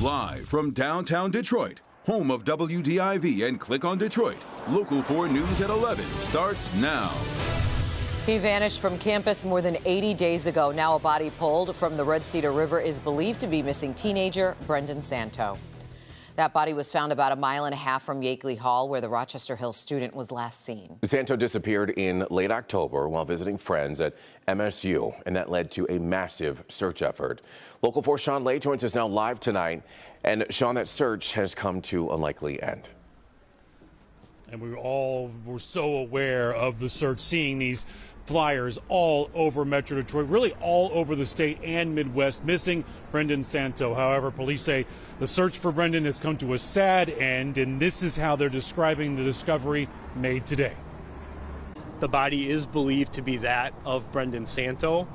Live from downtown Detroit, home of WDIV and Click on Detroit, Local 4 News at 11 starts now. He vanished from campus more than 80 days ago. Now a body pulled from the Red Cedar River is believed to be missing teenager Brendan Santo. That body was found about a mile and a half from Yakeley Hall, where the Rochester Hills student was last seen. Santo disappeared in late October while visiting friends at MSU, and that led to a massive search effort. Local 4 Sean Lay joins us now live tonight. And Sean, that search has come to a likely end. And we all were so aware of the search, seeing these flyers all over Metro Detroit, really all over the state and Midwest, missing Brendan Santo. However, police say the search for Brendan has come to a sad end, and this is how they're describing the discovery made today. The body is believed to be that of Brendan Santo,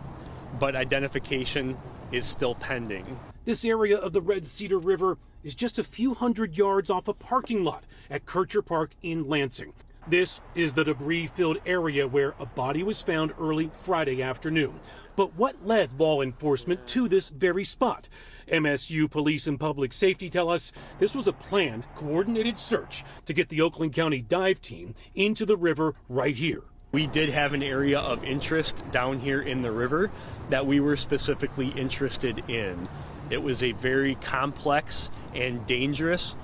but identification is still pending. This area of the Red Cedar River is just a few hundred yards off a parking lot at Kircher Park in Lansing. This is the debris-filled area where a body was found early Friday afternoon. But what led law enforcement to this very spot? MSU Police and Public Safety tell us this was a planned, coordinated search to get the Oakland County dive team into the river right here. We did have an area of interest down here in the river that we were specifically interested in. It was a very complex and dangerous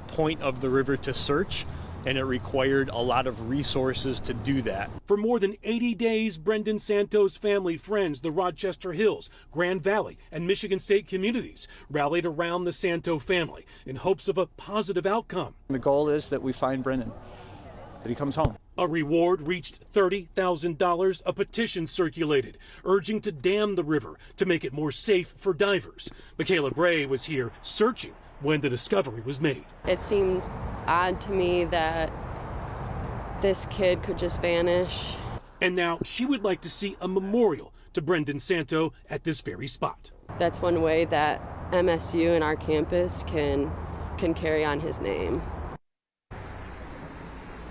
point of the river to search, and it required a lot of resources to do that. For more than 80 days, Brendan Santo's family, friends, the Rochester Hills, Grand Valley, and Michigan State communities rallied around the Santo family in hopes of a positive outcome. The goal is that we find Brendan, that he comes home. A reward reached $30,000. A petition circulated urging to dam the river to make it more safe for divers. Michaela Bray was here searching when the discovery was made. It seemed odd to me that this kid could just vanish. And now she would like to see a memorial to Brendan Santo at this very spot. That's one way that MSU and our campus can carry on his name.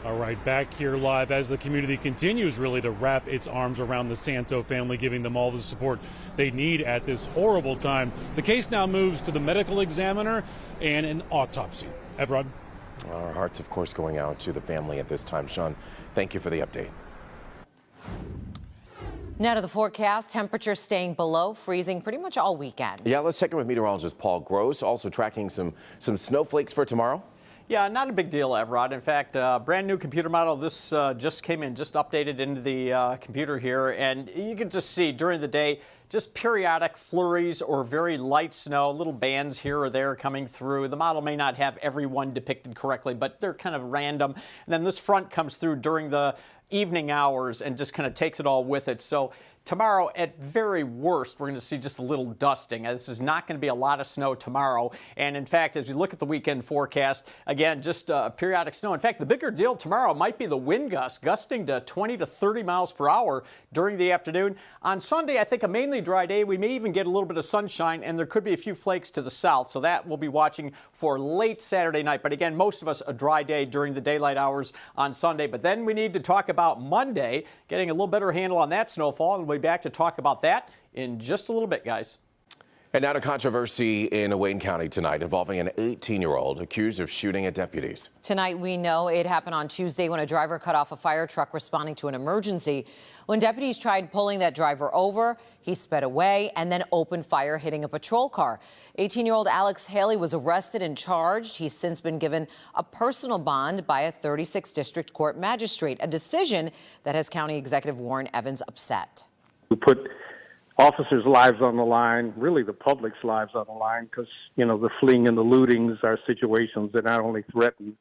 All right, back here live as the community continues really to wrap its arms around the Santo family, giving them all the support they need at this horrible time. The case now moves to the medical examiner and an autopsy. Evrod. Our hearts, of course, going out to the family at this time. Sean, thank you for the update. Now to the forecast. Temperatures staying below freezing pretty much all weekend. Yeah, let's check in with meteorologist Paul Gross, also tracking some snowflakes for tomorrow. Yeah, not a big deal, Evrod. In fact, brand new computer model. This just came in, just updated into the computer here. And you can just see during the day, just periodic flurries or very light snow, little bands here or there coming through. The model may not have everyone depicted correctly, but they're kind of random. And then this front comes through during the evening hours and just kind of takes it all with it. So tomorrow, at very worst, we're going to see just a little dusting. This is not going to be a lot of snow tomorrow. And in fact, as we look at the weekend forecast, again, just periodic snow. In fact, the bigger deal tomorrow might be the wind gusts, gusting to 20 to 30 miles per hour during the afternoon. On Sunday, I think a mainly dry day. We may even get a little bit of sunshine, and there could be a few flakes to the south. So that we'll be watching for late Saturday night. But again, most of us a dry day during the daylight hours on Sunday. But then we need to talk about Monday, getting a little better handle on that snowfall. And we'll be back to talk about that in just a little bit, guys. And now to controversy in Wayne County tonight involving an 18-year-old accused of shooting at deputies. Tonight, we know it happened on Tuesday when a driver cut off a fire truck responding to an emergency. When deputies tried pulling that driver over, he sped away and then opened fire, hitting a patrol car. 18-year-old Alex Haley was arrested and charged. He's since been given a personal bond by a 36th District Court magistrate, a decision that has County Executive Warren Evans upset. We put officers' lives on the line, really the public's lives on the line, because, the fleeing and the lootings are situations that not only threaten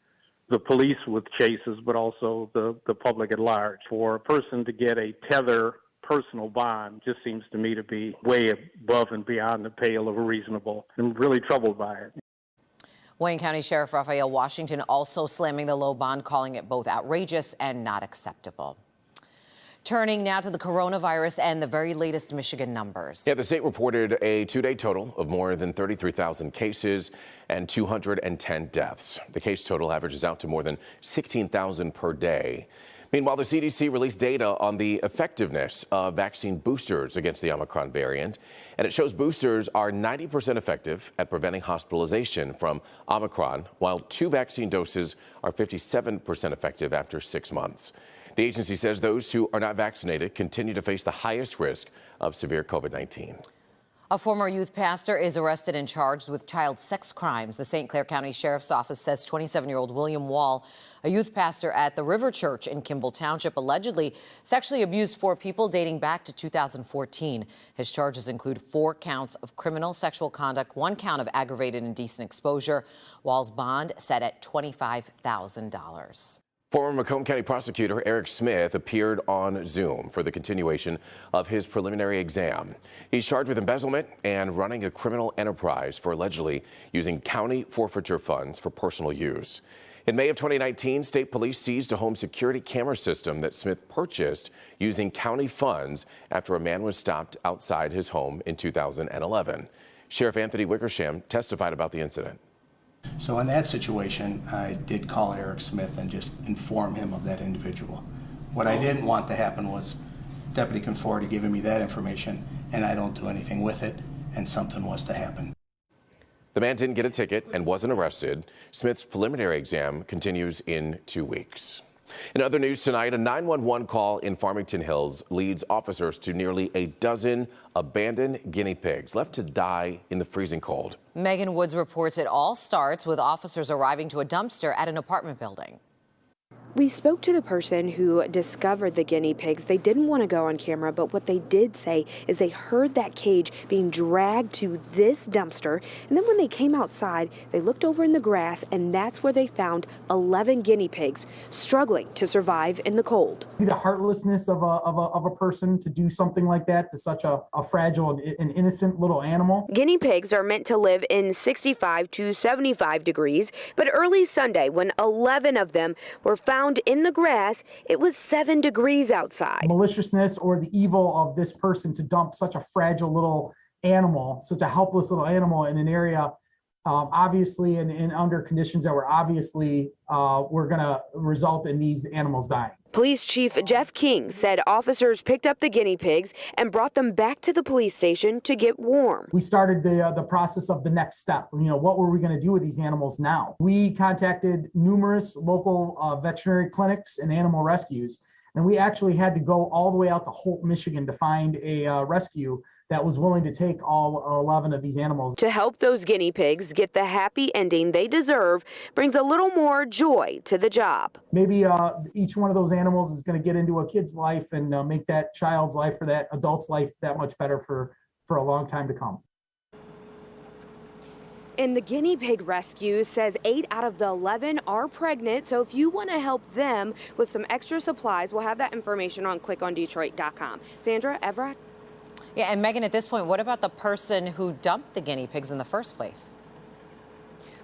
the police with chases, but also the public at large. For a person to get a tether personal bond just seems to me to be way above and beyond the pale of a reasonable. I'm really troubled by it. Wayne County Sheriff Raphael Washington also slamming the low bond, calling it both outrageous and not acceptable. Turning now to the coronavirus and the very latest Michigan numbers. Yeah, the state reported a two-day total of more than 33,000 cases and 210 deaths. The case total averages out to more than 16,000 per day. Meanwhile, the CDC released data on the effectiveness of vaccine boosters against the Omicron variant, and it shows boosters are 90% effective at preventing hospitalization from Omicron, while 2 vaccine doses are 57% effective after 6 months. The agency says those who are not vaccinated continue to face the highest risk of severe COVID-19. A former youth pastor is arrested and charged with child sex crimes. The St. Clair County Sheriff's Office says 27-year-old William Wall, a youth pastor at the River Church in Kimball Township, allegedly sexually abused 4 people dating back to 2014. His charges include 4 counts of criminal sexual conduct, 1 count of aggravated indecent exposure. Wall's bond set at $25,000. Former Macomb County Prosecutor Eric Smith appeared on Zoom for the continuation of his preliminary exam. He's charged with embezzlement and running a criminal enterprise for allegedly using county forfeiture funds for personal use. In May of 2019, state police seized a home security camera system that Smith purchased using county funds after a man was stopped outside his home in 2011. Sheriff Anthony Wickersham testified about the incident. So in that situation, I did call Eric Smith and just inform him of that individual. What I didn't want to happen was Deputy Conforti giving me that information and I don't do anything with it and something was to happen. The man didn't get a ticket and wasn't arrested. Smith's preliminary exam continues in 2 weeks. In other news tonight, a 911 call in Farmington Hills leads officers to nearly a dozen abandoned guinea pigs left to die in the freezing cold. Megan Woods reports it all starts with officers arriving to a dumpster at an apartment building. We spoke to the person who discovered the guinea pigs. They didn't want to go on camera, but what they did say is they heard that cage being dragged to this dumpster. And then when they came outside, they looked over in the grass, and that's where they found 11 guinea pigs struggling to survive in the cold. The heartlessness of a person to do something like that to such a fragile and innocent little animal. Guinea pigs are meant to live in 65 to 75 degrees, but early Sunday, when 11 of them were found in the grass, it was 7 degrees outside. Maliciousness or the evil of this person to dump such a fragile little animal, such a helpless little animal in an area, obviously, and under conditions that were obviously were going to result in these animals dying. Police Chief Jeff King said officers picked up the guinea pigs and brought them back to the police station to get warm. We started the process of the next step. What were we going to do with these animals now? We contacted numerous local veterinary clinics and animal rescues, and we actually had to go all the way out to Holt, Michigan to find a rescue that was willing to take all 11 of these animals. To help those guinea pigs get the happy ending they deserve brings a little more joy to the job. Maybe each one of those animals is going to get into a kid's life and make that child's life or that adult's life that much better for a long time to come. And the guinea pig rescue says 8 out of the 11 are pregnant. So if you want to help them with some extra supplies, we'll have that information on clickondetroit.com. Sandra, Everett? Yeah, and Megan, at this point, what about the person who dumped the guinea pigs in the first place?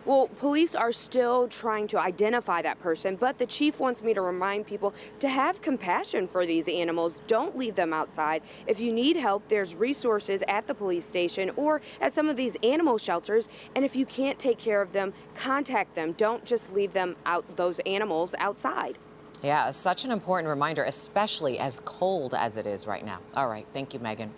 Well, police are still trying to identify that person, but the chief wants me to remind people to have compassion for these animals. Don't leave them outside. If you need help, there's resources at the police station or at some of these animal shelters. And if you can't take care of them, contact them. Don't just leave them out, those animals outside. Yeah, such an important reminder, especially as cold as it is right now. All right. Thank you, Megan.